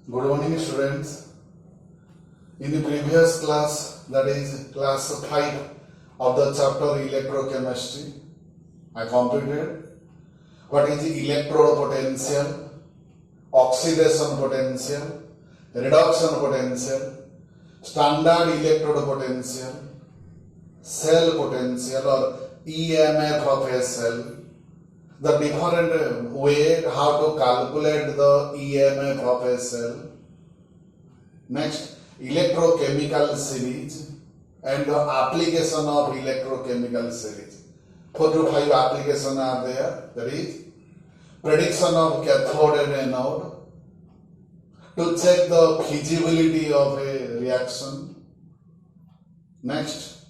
Good morning, students. In the previous class, that is class 5 of the chapter electrochemistry, I completed what is the electrode potential, oxidation potential, reduction potential, standard electrode potential, cell potential or EMF of a cell, the different way how to calculate the EMF of a cell. Next, electrochemical series and the application of electrochemical series. 4 to 5 applications are there. That is prediction of cathode and anode, to check the feasibility of a reaction. Next,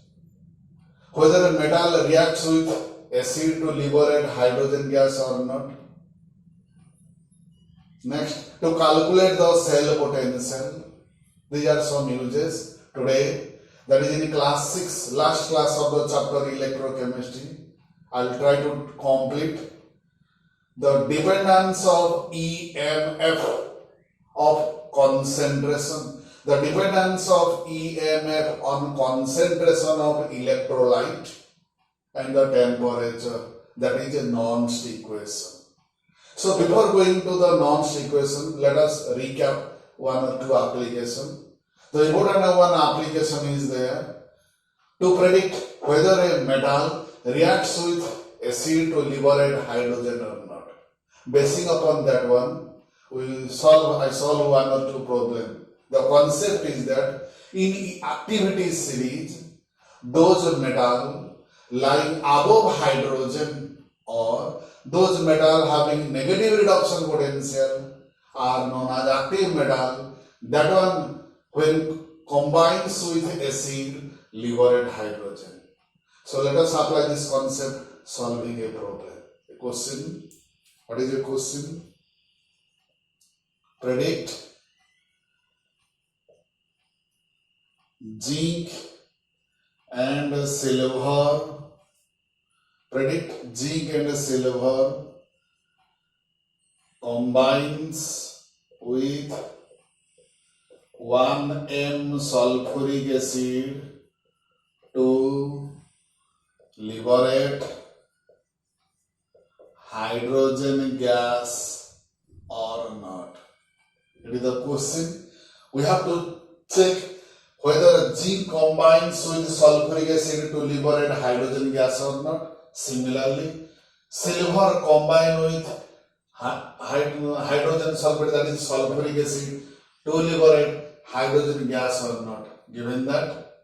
whether a metal reacts with acid to liberate hydrogen gas or not. Next, to calculate the cell potential. These are some uses today. That is in class 6, last class of the chapter electrochemistry. I will try to complete the dependence of EMF of concentration. The dependence of EMF on concentration of electrolyte and the temperature. That is a Nernst equation. So before going to the Nernst equation, let us recap one or two applications. The important one application is there to predict whether a metal reacts with acid to liberate hydrogen or not. Basing upon that one, I solve one or two problems. The concept is that in activity series, those metal lying above hydrogen or those metal having negative reduction potential are known as active metal. That one, when combines with acid, liberate hydrogen. So let us apply this concept solving a problem. A question. What is a question? Predict zinc and silver. Predict zinc and silver combines with 1m sulfuric acid to liberate hydrogen gas or not. It is the question. We have to check whether zinc combines with sulfuric acid to liberate hydrogen gas or not. Similarly, silver combine with hydrogen sulfate, that is sulfuric acid, to liberate hydrogen gas or not. Given that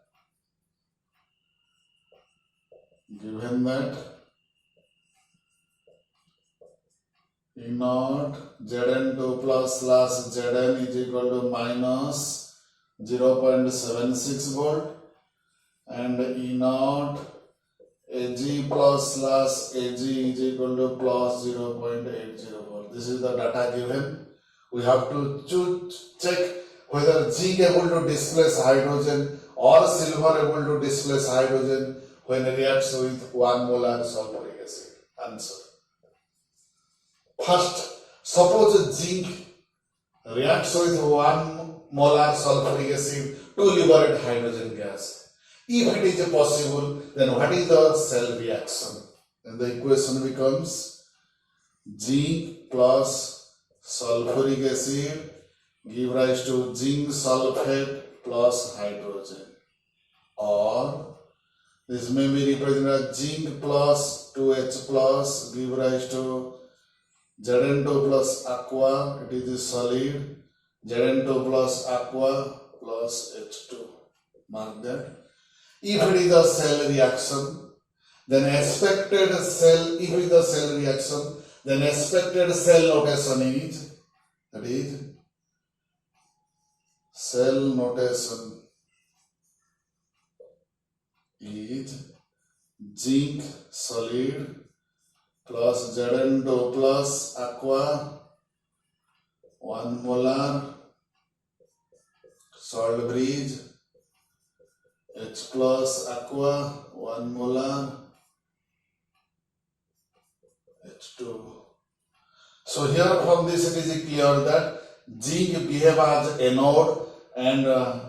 E naught Zn2 plus slash Zn is equal to minus 0.76 volt and E naught Ag plus slash Ag is equal to plus 0.80 volt. This is the data given. We have to check whether zinc able to displace hydrogen or silver able to displace hydrogen when it reacts with 1 molar sulfuric acid. Answer. First, suppose zinc reacts with 1 molar sulfuric acid to liberate hydrogen gas. If it is possible, then what is the cell reaction? Then the equation becomes zinc plus sulfuric acid give rise to zinc sulfate plus hydrogen, or this may be represented as zinc plus 2H plus give rise to Zn2 plus aqua, it is a solid, Zn2 plus aqua plus H2. Mark that. If it is a cell reaction, then expected cell, if it is a cell reaction, then expected cell notation is, that is, cell notation is zinc solid plus Zn2 plus aqua 1 molar salt bridge H plus aqua 1 molar H2. So here from this it is clear that zinc behave as anode and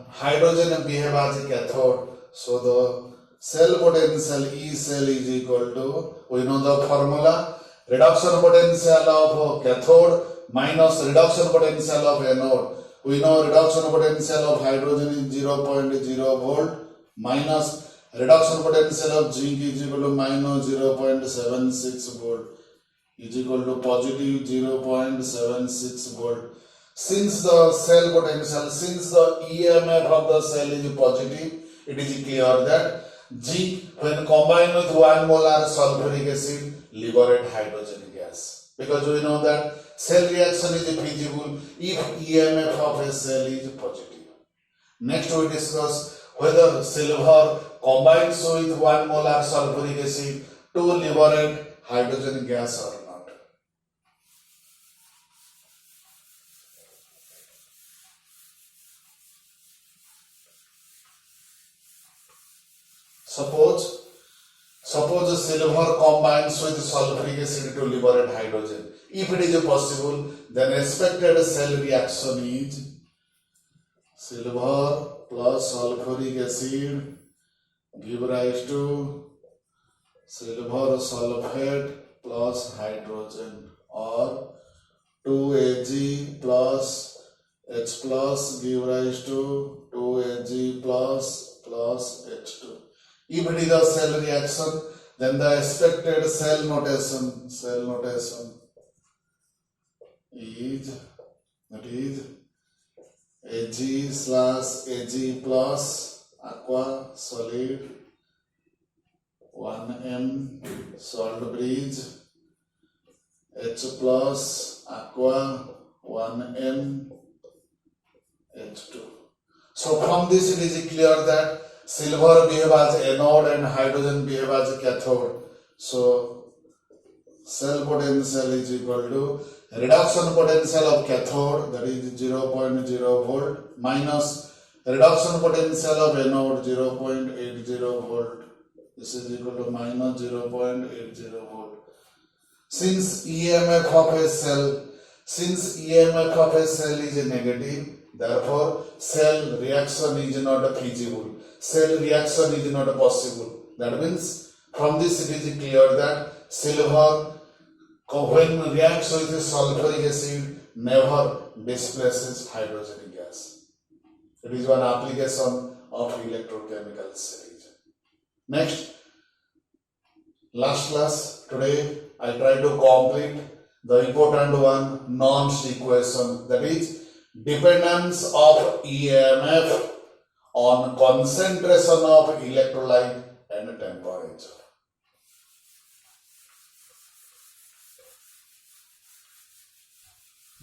hydrogen behave as cathode. So the cell potential E cell is equal to, we know the formula, reduction potential of cathode minus reduction potential of anode. We know reduction potential of hydrogen is 0.0 volt minus reduction potential of zinc is equal to minus 0.76 volt is equal to positive 0.76 volt. Since the cell potential, since the EMF of the cell is positive, it is clear that zinc when combined with 1 molar sulfuric acid liberate hydrogen gas. Because we know that cell reaction is feasible if EMF of a cell is positive. Next we discuss whether silver combines with 1 molar sulfuric acid to liberate hydrogen gas or not. Suppose silver combines with sulfuric acid to liberate hydrogen. If it is possible, then expected cell reaction is silver plus sulfuric acid give rise to silver sulfate plus hydrogen, or 2Ag plus H plus give rise to 2Ag plus H2. If it is a cell reaction, then the expected cell notation is, that is Ag slash Ag plus aqua solid 1m salt bridge H plus aqua 1m H2. So from this it is clear that silver behave as anode and hydrogen behave as cathode. So cell potential is equal to reduction potential of cathode, that is 0.0 volt, minus reduction potential of anode 0.80 volt. This is equal to minus 0.80 volt. Since EMF of a cell is negative, therefore cell reaction is not feasible. Cell reaction is not possible. That means from this it is clear that silver when reacts with sulfuric acid never displaces hydrogen gas. It is one application of electrochemical series. Next, last class today I try to complete the important one, Nernst equation, that is dependence of EMF on concentration of electrolyte and temperature.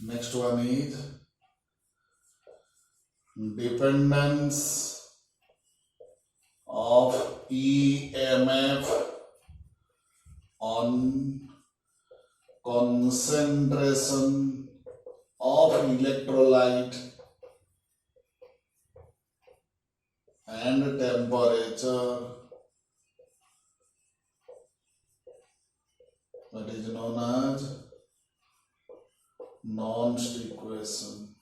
Next one is dependence of EMF on concentration of electrolyte and temperature, that is known as Nernst equation.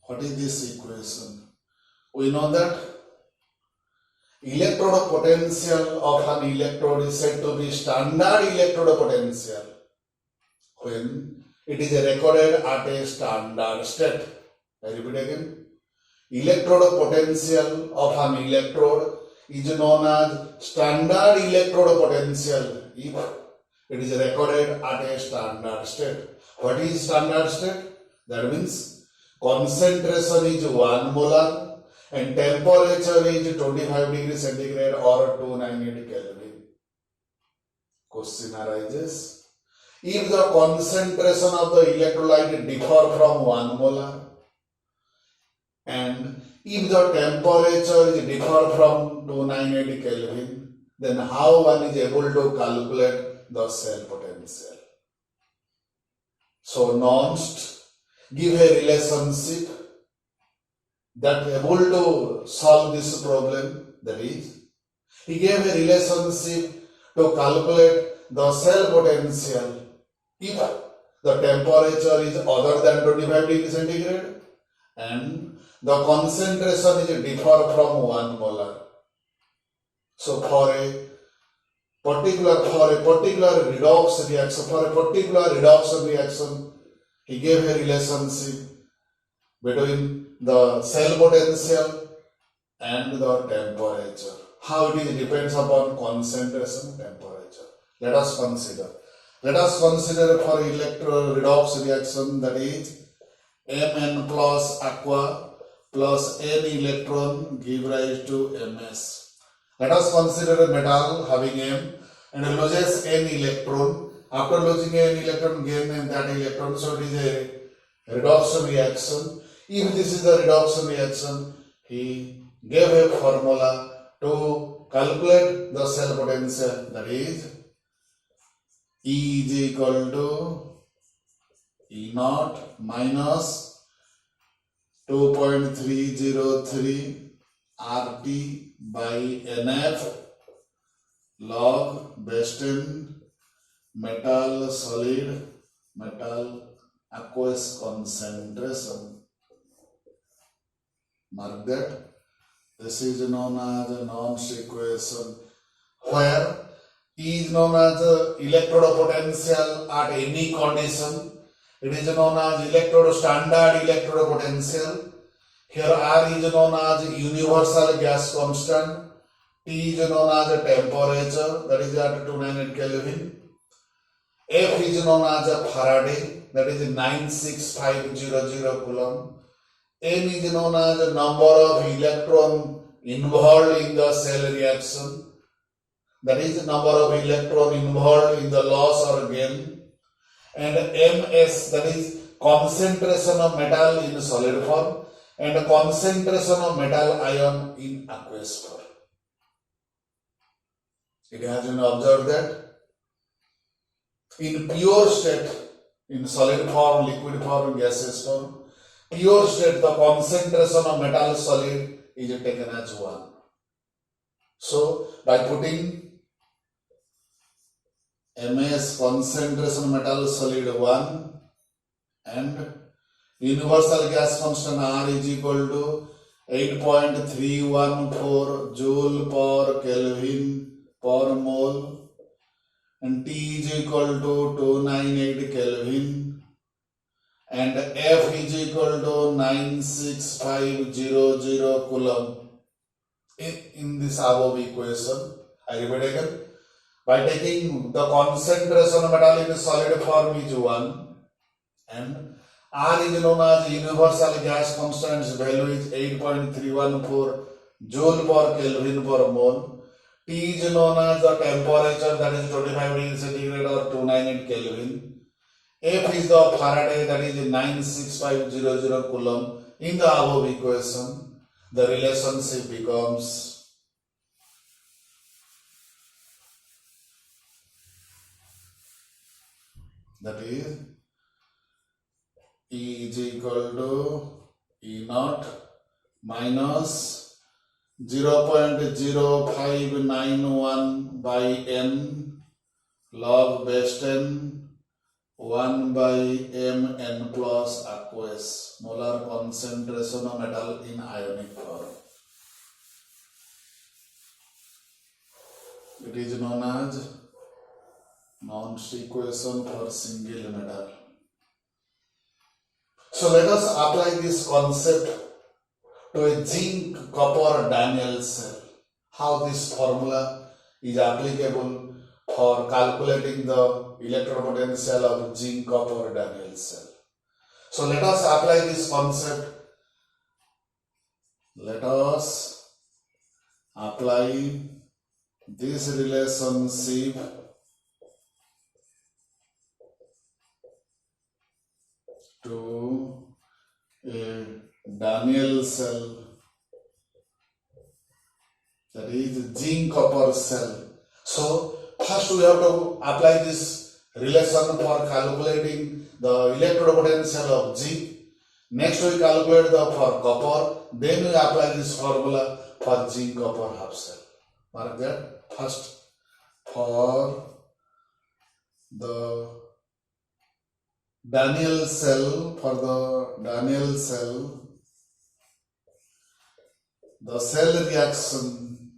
What is this equation? We know that electrode potential of an electrode is said to be standard electrode potential when it is recorded at a standard state. I repeat again. Electrode potential of an electrode is known as standard electrode potential if it is recorded at a standard state. What is standard state? That means concentration is 1 molar and temperature is 25 degrees centigrade or 298 Kelvin. Question arises, if the concentration of the electrolyte differ from 1 molar and if the temperature is differ from 298 Kelvin, then how one is able to calculate the cell potential? So Nernst give a relationship that able to solve this problem, that is, he gave a relationship to calculate the cell potential if the temperature is other than 25 degree centigrade and the concentration is differ from 1 molar. So for a particular redox reaction, he gave a relationship between the cell potential and the temperature. How it is depends upon concentration and temperature. Let us consider for electro redox reaction, that is Mn plus aqua plus n electron give rise to Ms. Let us consider a metal having M and loses n electron. After losing n electron, gain that electron. So it is a redox reaction. If this is the redox reaction, he gave a formula to calculate the cell potential, that is E is equal to E naught minus 2.303 RT by NF log base 10 metal solid metal aqueous concentration. Mark that. This is known as a Nernst equation, where E is known as electrode potential at any condition. It is known as standard electrode potential. Here R is known as universal gas constant. T is known as temperature, that is at 298 Kelvin. F is known as Faraday, that is 96500 Coulomb. N is known as the number of electrons involved in the cell reaction, that is the number of electrons involved in the loss or gain. And Ms, that is concentration of metal in solid form and concentration of metal ion in aqueous form. It has been observed that in pure state, in solid form, liquid form, gaseous form, pure state, the concentration of metal solid is taken as 1. So, by putting Ms concentration metal solid 1 and universal gas constant R is equal to 8.314 joule per Kelvin per mole and T is equal to 298 Kelvin and F is equal to 96500 Coulomb. In this above equation, I repeat again, by taking the concentration of metal in solid form is 1 and R is known as universal gas constant's value is 8.314 joule per Kelvin per mole. T is known as the temperature, that is 25 degrees centigrade or 298 Kelvin. F is the Faraday, that is 96500 Coulomb. In the above equation, the relationship becomes that is E is equal to E naught minus 0.0591 by N log base 10 1 by Mn plus aqueous molar concentration of metal in ionic form. It is known as Nernst equation for single metal. So let us apply this concept to a zinc copper Daniell cell. How this formula is applicable for calculating the electrode potential of zinc copper Daniell cell. So let us apply this concept. Let us apply this relationship to a Daniell cell, that is zinc copper cell. So first we have to apply this relation for calculating the electrode potential of zinc. Next we calculate the for copper. Then we apply this formula for zinc copper half cell. Mark that. First for the Daniel cell, for the Daniel cell, the cell reaction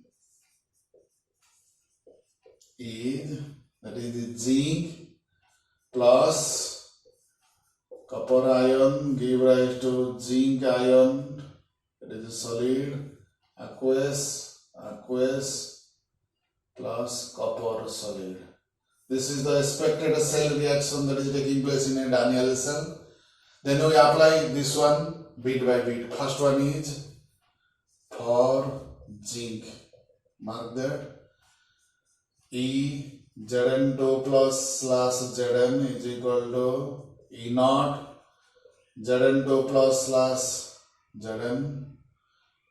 is, that is the zinc plus copper ion give rise to zinc ion, it is a solid, aqueous plus copper solid. This is the expected cell reaction that is taking place in a Daniel cell. Then we apply this one bit by bit. First one is for zinc. Mark that. E Zn2 plus slash Zn is equal to E naught Zn2 plus slash Zn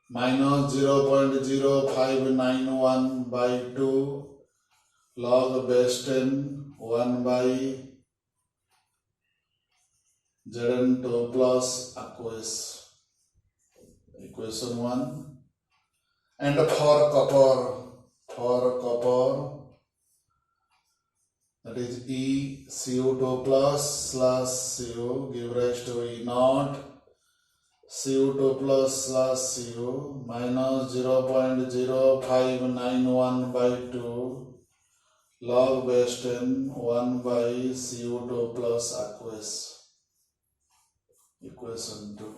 minus 0.0591 by 2 log base 10 1 by Zn2 plus aqueous. Equation 1. And for copper, that is E Cu2 plus slash Cu give rise to E naught Cu2 plus slash Cu minus 0.0591 by 2 log base 10 1 by Cu2 plus aqueous. Equation 2.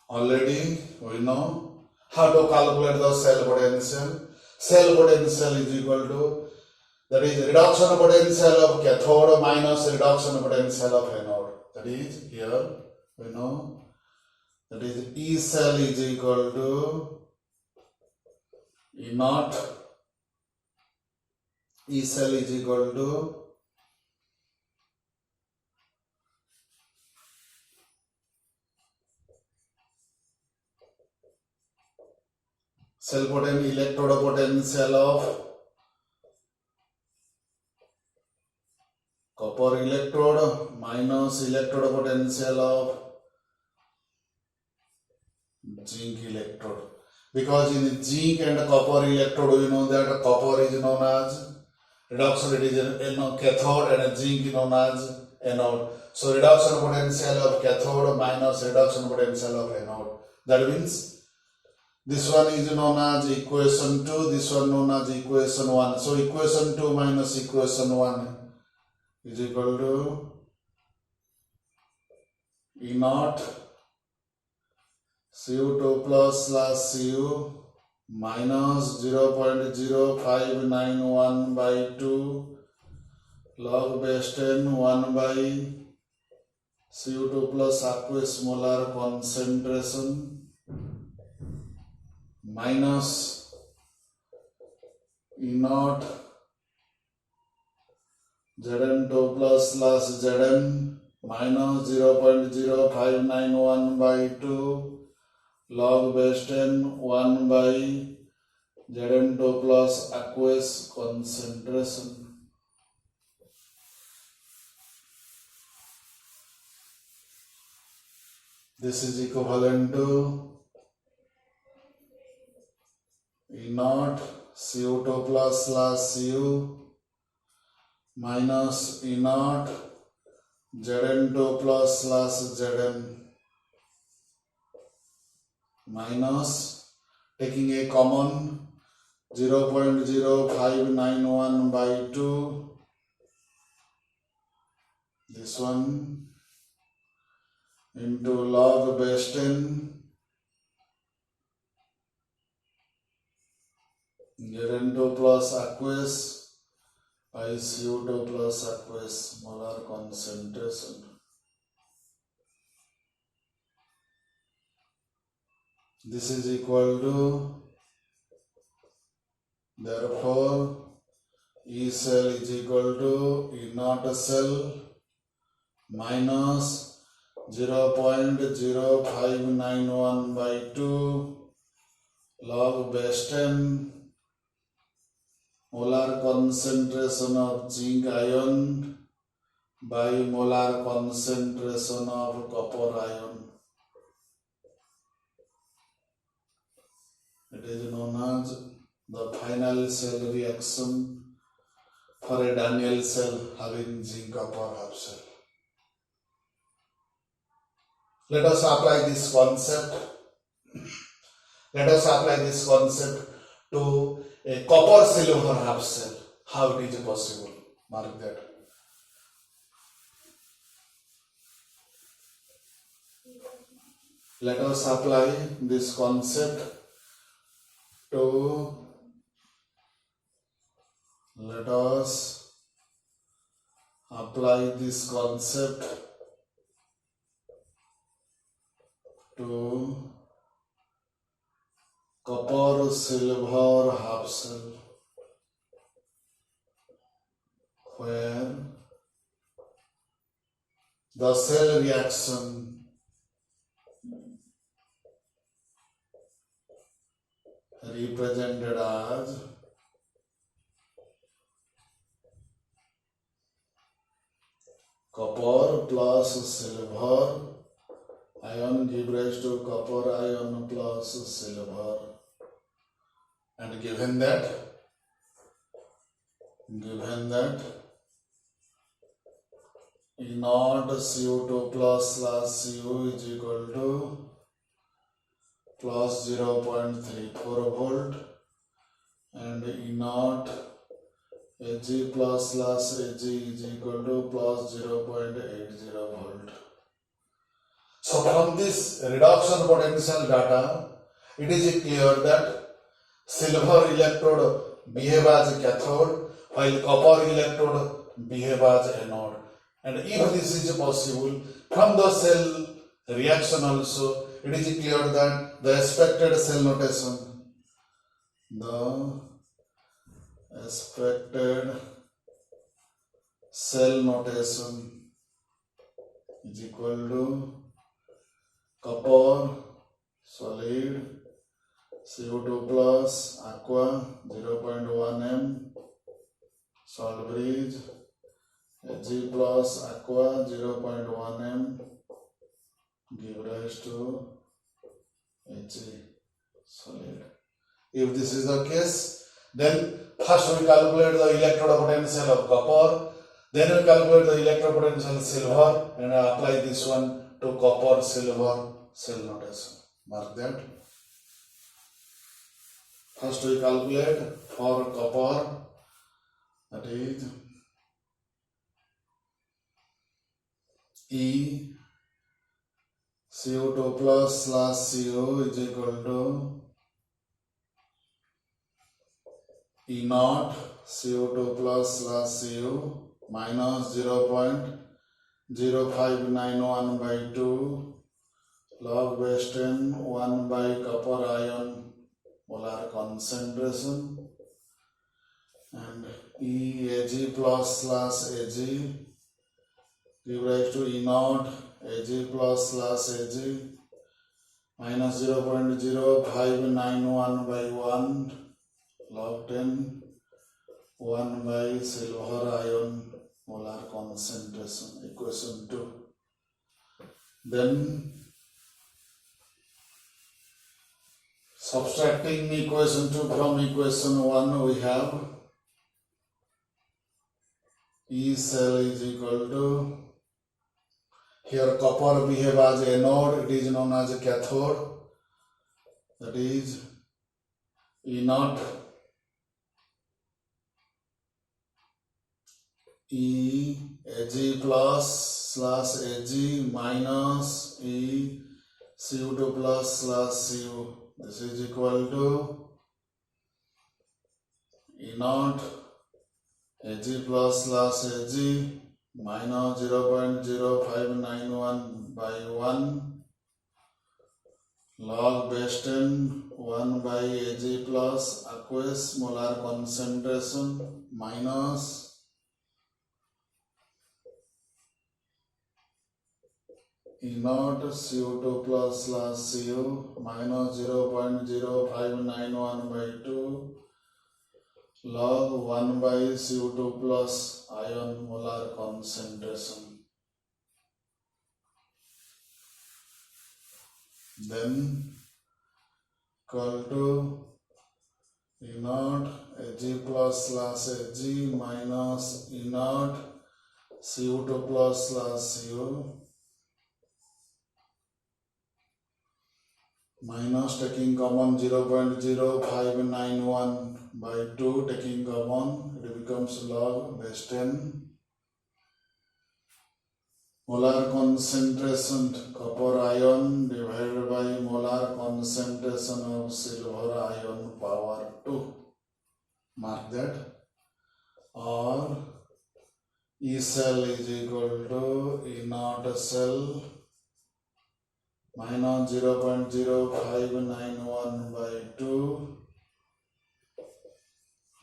Already we know how to calculate the cell potential. Cell potential is equal to, that is reduction potential of cathode minus reduction potential of anode. That is, here we know, that is E cell is equal to E naught, E cell is equal to cell potential, electrode potential of copper electrode minus electrode potential of zinc electrode. Because in zinc and copper electrode, we know that copper is known as reduction, it is cathode, and zinc is known as anode. So reduction potential of cathode minus reduction potential of anode. That means this one is known as equation 2, this one known as equation 1. So equation 2 minus equation 1 is equal to E naught Cu2 plus slash Cu minus 0.0591 by 2 log base 10 1 by Cu2 plus aqueous molar concentration minus E naught Zn2 plus slash Zn minus 0.0591 by 2 log base 10 1 by Zn2 plus aqueous concentration. This is equivalent to E naught Cu2 plus slash Cu minus E naught Zn2 plus slash Zn minus, taking a common, 0.0591 by 2, this one, into log base 10 Zn2 plus aqueous by Cu2 plus aqueous molar concentration. This is equal to, therefore, E cell is equal to E naught cell minus 0.0591 by 2 log base 10 molar concentration of zinc ion by molar concentration of copper ion. It is known as the final cell reaction for a Daniel cell having zinc copper half cell. Let us apply this concept. Let us apply this concept to a copper silver half cell. How it is possible? Mark that. Let us apply this concept to copper silver half cell, where the cell reaction represented as copper plus silver ion give rise to copper ion plus silver, and given that E naught CO2 plus slash Cu is equal to plus 0.34 volt, and E naught Ag plus slash Ag is equal to plus 0.80 volt. So from this reduction potential data, it is clear that silver electrode behave as cathode while copper electrode behave as anode. And if this is possible, from the cell reaction also, it is clear that the expected cell notation is equal to copper solid CO2 plus aqua 0.1 m salt bridge Ag plus aqua 0.1 m give rise to Ag solid. If this is the case, then first we calculate the electrode potential of copper, then we calculate the electrode potential of silver, and apply this one to copper silver cell notation. Mark that. First we calculate for copper, that is E CO2 plus slash CO is equal to E naught CO2 plus slash CO minus 0.0591 by 2 log base 10 1 by copper ion molar concentration, and Ag plus slash Ag give rise to E naught Ag plus slash Ag minus 0.0591 by 1 log 10 1 by silver ion molar concentration, equation 2. Then subtracting equation 2 from equation 1, we have E cell is equal to, here copper behave as anode, it is known as cathode, that is E naught E Ag plus slash Ag minus E CO2 plus slash CO. This is equal to E naught Ag plus slash Ag minus 0.0591 by 1 log base 10 1 by Ag plus aqueous molar concentration minus E naught CO2 plus slash CO minus 0.0591 by 2 log 1 by CO2 plus ion molar concentration. Then equal to E naught Ag plus Ag minus E naught Cu2 plus Cu minus taking common 0.0591 by 2, taking common, it becomes log base 10. Molar concentration copper ion divided by molar concentration of silver ion power 2. Mark that. Or E cell is equal to E naught cell minus 0.0591 by 2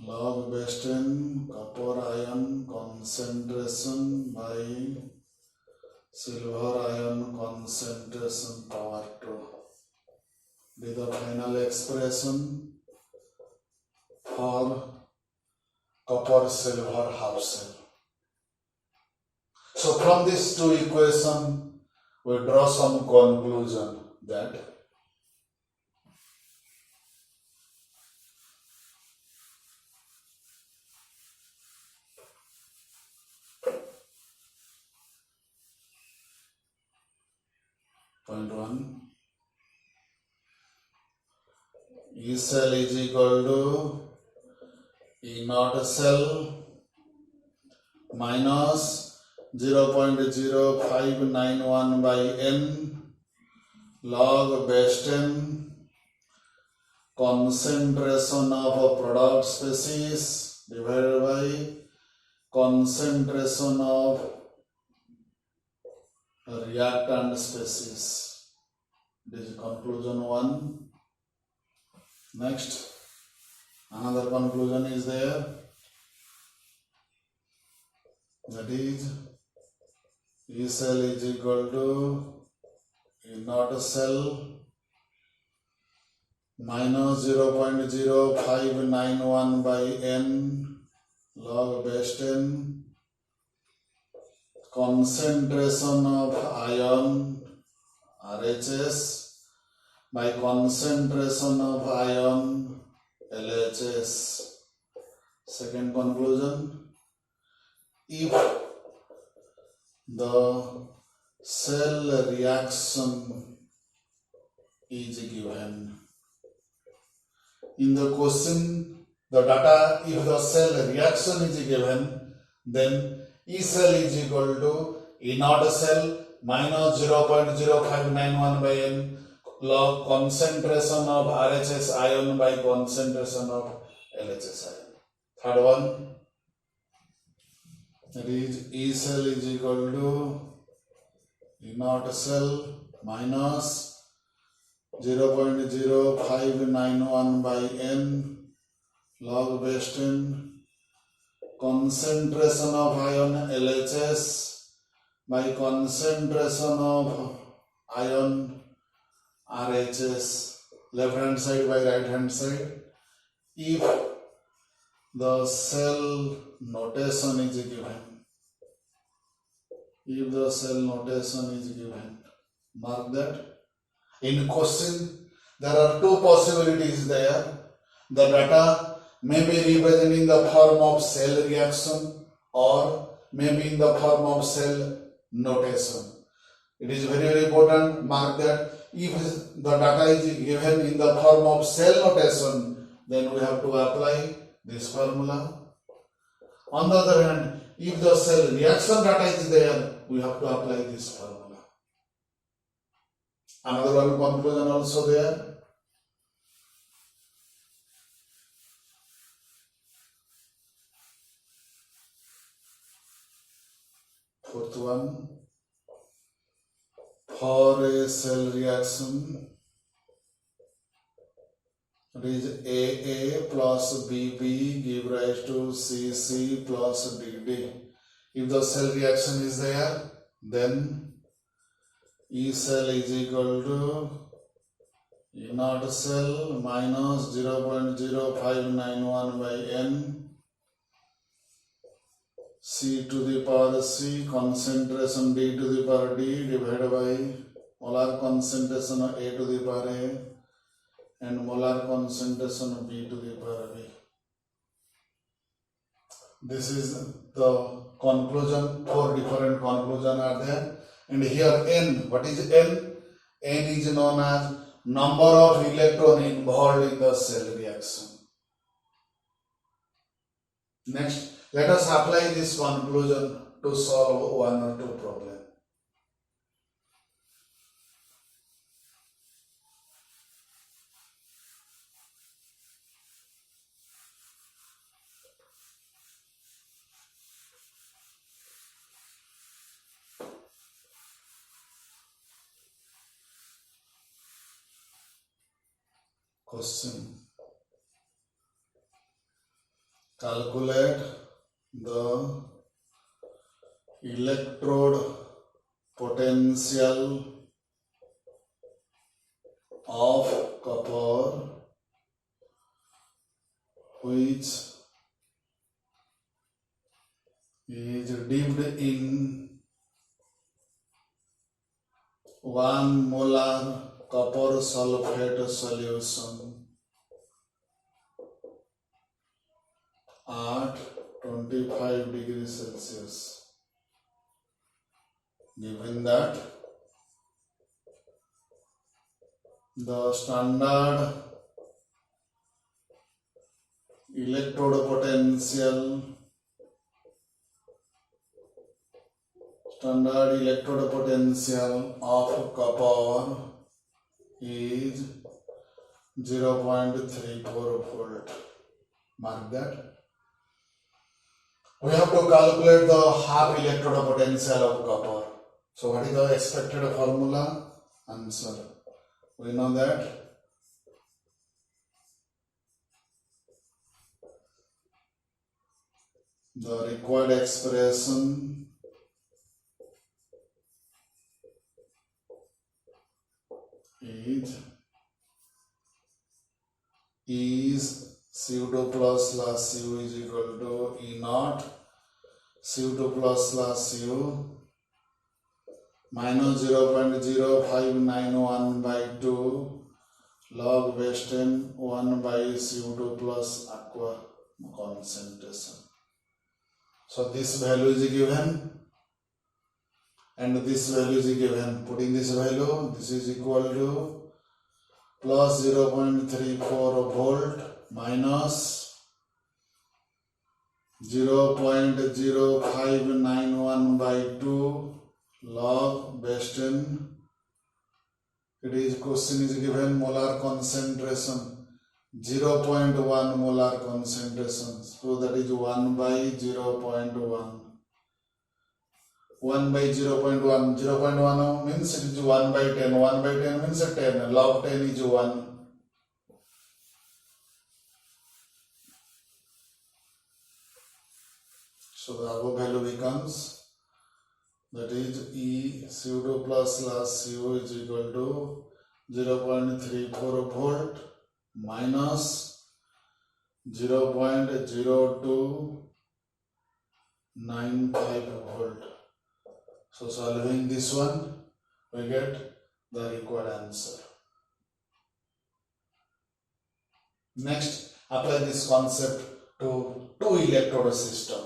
log base 10 copper ion concentration by silver ion concentration power 2. This is the final expression for copper silver half cell. So from these two equations, we draw some conclusion that point 1, E cell is equal to E naught cell minus 0.0591 by n log base 10 concentration of a product species divided by concentration of a reactant species. This is conclusion 1. Next, another conclusion is there, that is E cell is equal to E naught cell minus 0.0591 by n log base 10 concentration of ion RHS by concentration of ion LHS. Second conclusion, if the cell reaction is given. In the question, the data, if the cell reaction is given, then E cell is equal to E naught cell minus 0.0591 by n log concentration of RHS ion by concentration of LHS ion. Third one, that is E cell is equal to E naught cell minus 0.0591 by n log base 10 concentration of ion LHS by concentration of ion RHS, left hand side by right hand side, if the cell notation is given. If the cell notation is given, mark that. In question, there are two possibilities there. The data may be represented in the form of cell reaction or may be in the form of cell notation. It is very, very important, mark that. If the data is given in the form of cell notation, then we have to apply this formula. On the other hand, if the cell reaction data is there, we have to apply this formula. Another one conclusion also there. Fourth one, for a cell reaction, it is AA plus BB give rise to CC plus DD. If the cell reaction is there, then E cell is equal to E naught cell minus 0.0591 by n C to the power C concentration D to the power D divided by molar concentration of A to the power A and molar concentration B to the power B. This is the conclusion. 4 different conclusions are there. And here N, what is N? N is known as number of electrons involved in the cell reaction. Next, let us apply this conclusion to solve one or two problems. Question. Calculate the electrode potential of copper which is dipped in 1 molar copper sulfate solution at 25 degrees Celsius. Given that the standard electrode potential of copper is 0.34 volt. Mark that. We have to calculate the half electrode potential of copper. So what is the expected formula? Answer. We know that the required expression is CO2 plus Cu is equal to E naught CO2 plus Cu minus 0.0591 by 2 log base 10 1 by CO2 plus aqua concentration. So this value is given and this value is given. Putting this value, this is equal to plus 0.34 volt minus 0.0591 by 2 log base 10. It is question is given molar concentration 0.1 molar concentration. So that is 1 by 0.1. 1 by 0.1. 0.1 means it is 1 by 10. 1 by 10 means 10. Log 10 is 1. So the above value becomes, that is E CO2 plus Cu is equal to 0.34 volt minus 0.0295 volt. So solving this one, we get the required answer. Next, apply this concept to two electrode system.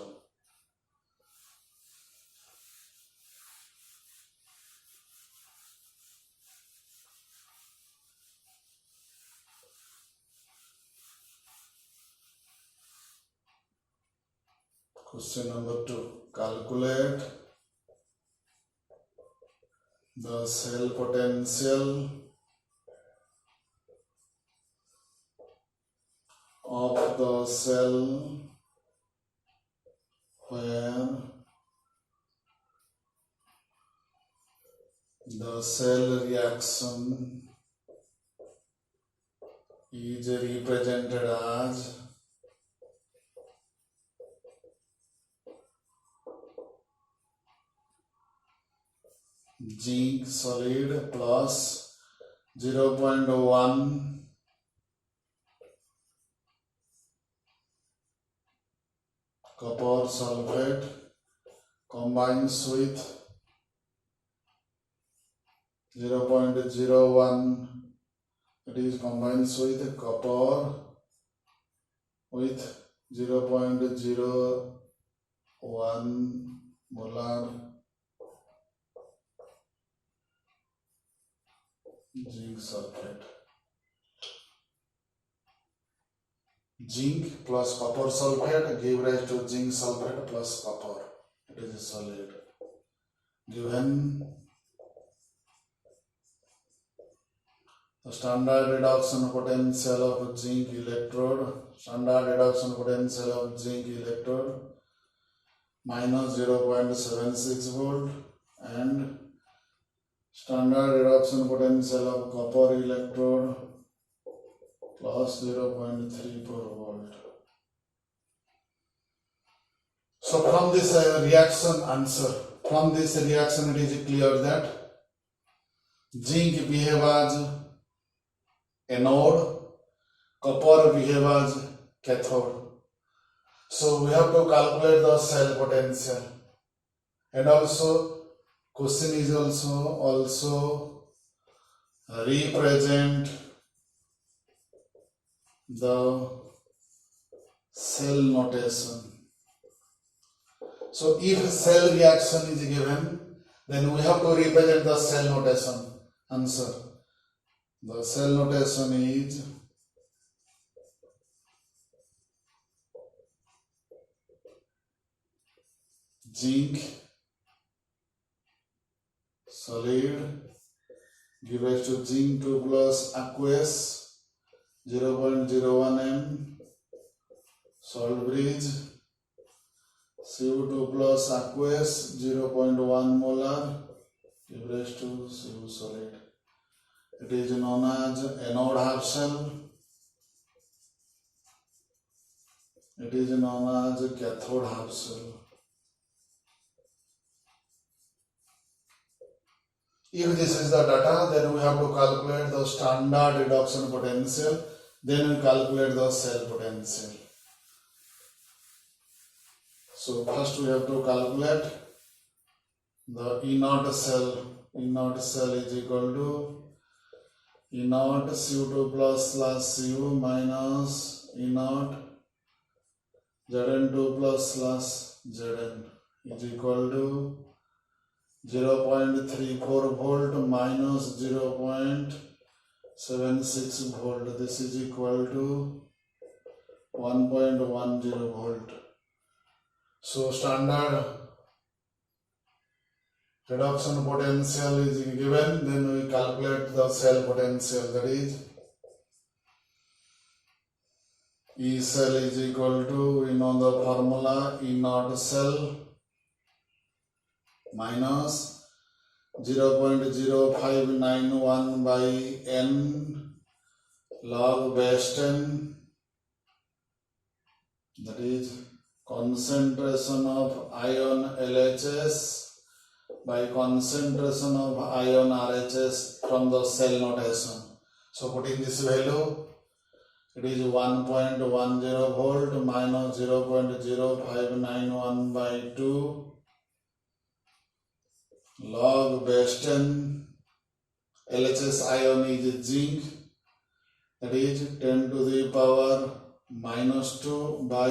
Question number 2. Calculate the cell potential of the cell where the cell reaction is represented as zinc solid plus 0.1 copper sulfate combines with 0.01 It is combines with copper with 0.01 molar zinc sulfate. Zinc plus copper sulfate give rise to zinc sulfate plus copper. It is a solid. Given the standard reduction potential of zinc electrode, minus 0.76 volt, and standard reduction potential of copper electrode plus 0.34 volt. So from this reaction answer, from this reaction it is clear that zinc behave as anode, copper behave as cathode. So we have to calculate the cell potential, and also question is also represent the cell notation. So if cell reaction is given, then we have to represent the cell notation. Answer. The cell notation is zinc solid give rise to zinc 2 plus aqueous 0.01 m salt bridge, CO2 plus aqueous 0.1 molar give rise to CO solid. It is known as anode half cell. It is known as cathode half cell. If this is the data, then we have to calculate the standard reduction potential, then we calculate the cell potential. So first we have to calculate the E0 cell. E0 cell is equal to E0 CO2 plus slash CO minus E0 Zn2 plus slash Zn is equal to 0.34 volt minus 0.76 volt. This is equal to 1.10 volt. So standard reduction potential is given, then we calculate the cell potential, that is E cell is equal to, we know the formula, E0 cell minus 0.0591 by n log base 10, that is concentration of ion LHS by concentration of ion RHS from the cell notation. So putting this value, it is 1.10 volt minus 0.0591 by 2 log base 10. LHS ion is zinc, that is 10 to the power minus 2 by,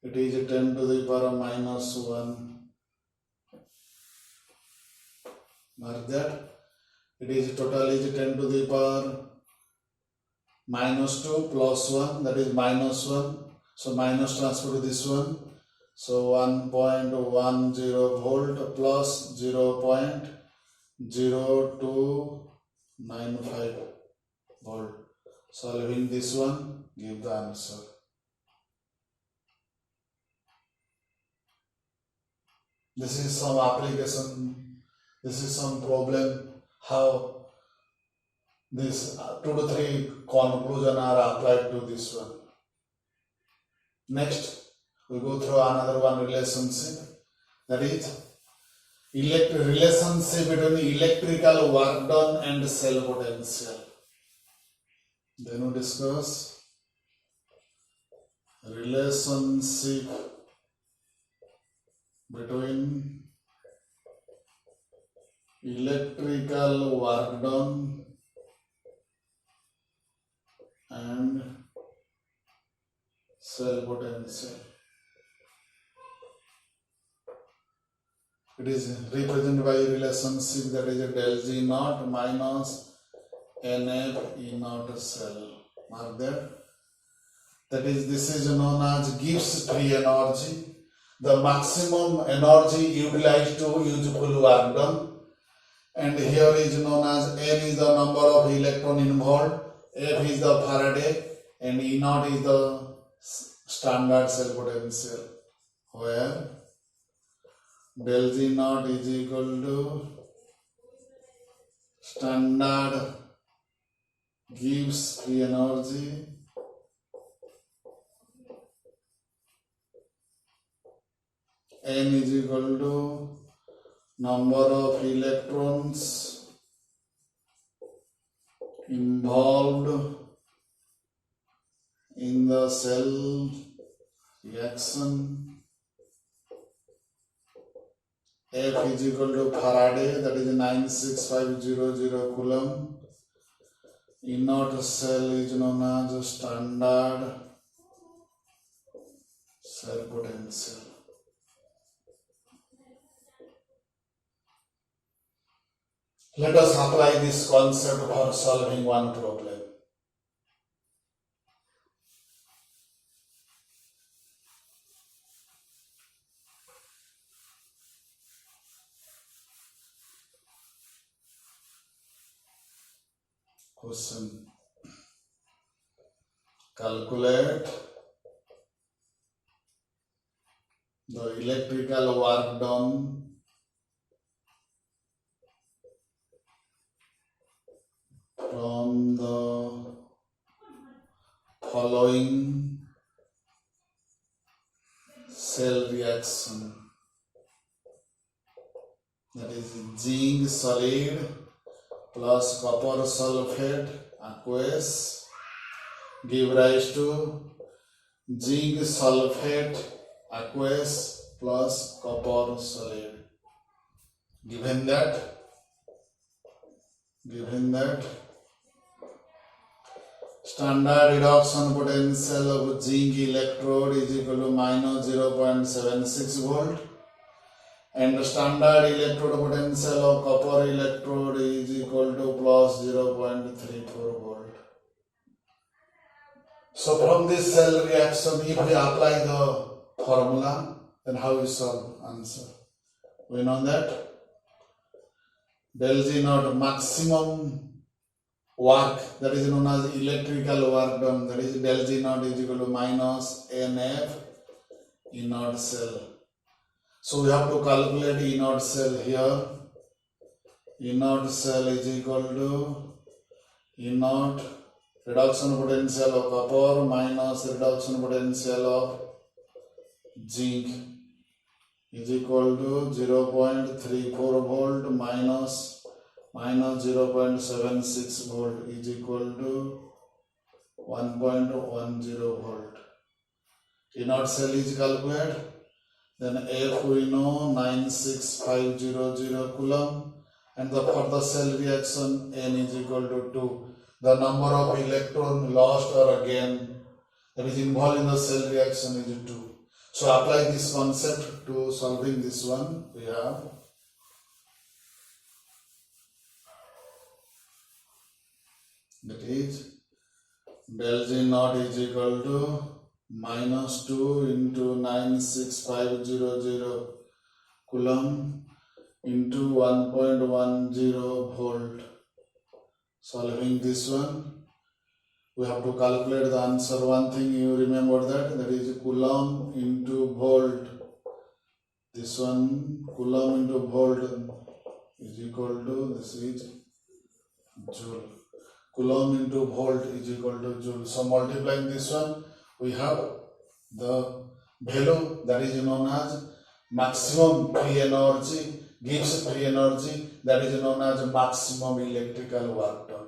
it is 10 to the power minus 1. Mark that. It is total is 10 to the power minus 2 plus 1, that is minus 1. So minus transfer to this one. So 1.10 volt plus 0.0295 volt. Solving this one, give the answer. This is some application, this is some problem, how this 2 to 3 conclusion are applied to this one. Next, we go through another one relationship, that is relationship between electrical work done and cell potential. Then we discuss relationship between electrical work done and cell potential. It is represented by a relationship that is a del G naught minus NF E naught cell. Mark that. That is, this is known as Gibbs free energy, the maximum energy utilized to useful work done. And here is known as N is the number of electron involved, F is the Faraday, and E naught is the standard cell potential, where del G naught is equal to standard Gibbs free energy N is equal to number of electrons involved in the cell reaction. F is equal to Faraday, that is 96500 Coulomb. E naught cell is known as standard cell potential. Let us apply this concept for solving one problem. Question. Calculate the electrical work done from the following cell reaction, that is zinc solid plus copper sulfate aqueous give rise to zinc sulfate aqueous plus copper solid. Given that standard reduction potential of zinc electrode is equal to minus 0.76 volt, and standard electrode potential of copper electrode is equal to plus 0.34 volt. So from this cell reaction, if we apply the formula, then how we solve answer? We know that del G naught maximum work, that is known as electrical work done, that is del G naught is equal to minus NF E naught cell. So we have to calculate E naught cell here. E naught cell is equal to E naught reduction potential of copper minus reduction potential of zinc is equal to 0.34 volt minus 0.76 volt is equal to 1.10 volt. E naught cell is calculated. Then F we know 96500 Coulomb, and for the cell reaction N is equal to 2. The number of electron lost or gained that is involved in the cell reaction is 2. So apply this concept to solving this one. We have that is del G naught is equal to minus 2 into 96500 Coulomb into 1.10 volt. Solving this one, we have to calculate the answer. One thing you remember that is Coulomb into volt. This one Coulomb into volt is equal to, this is joule. Coulomb into volt is equal to joule. So multiplying this one, we have the value that is known as maximum free energy, Gibbs free energy, that is known as maximum electrical work done.